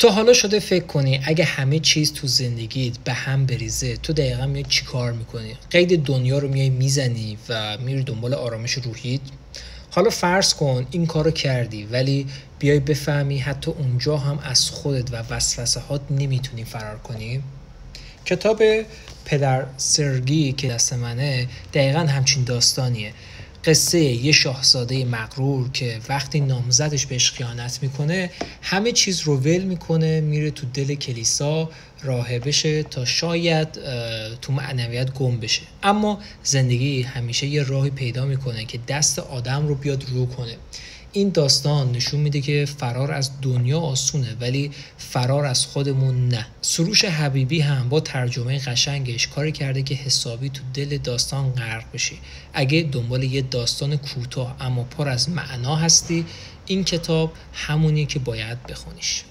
تو حالا شده فکر کنی اگه همه چیز تو زندگیت به هم بریزه تو دقیقا میای چی کار میکنی؟ قید دنیا رو میای میزنی و میری دنبال آرامش روحیت؟ حالا فرض کن این کارو کردی ولی بیای بفهمی حتی اونجا هم از خودت و وسوسه هات نمیتونی فرار کنی؟ کتاب پدر سرگی که دست منه دقیقا همچین داستانیه. قصه یه شاهزاده مغرور که وقتی نامزدش بهش خیانت میکنه همه چیز رو ول میکنه، میره تو دل کلیسا راهب بشه تا شاید تو معنویت گم بشه، اما زندگی همیشه یه راهی پیدا میکنه که دست آدم رو بیاد رو کنه. این داستان نشون میده که فرار از دنیا آسونه ولی فرار از خودمون نه. سروش حبیبی هم با ترجمه قشنگش کاری کرده که حسابی تو دل داستان غرق بشی. اگه دنبال یه داستان کوتاه اما پر از معنا هستی، این کتاب همونی که باید بخونیش.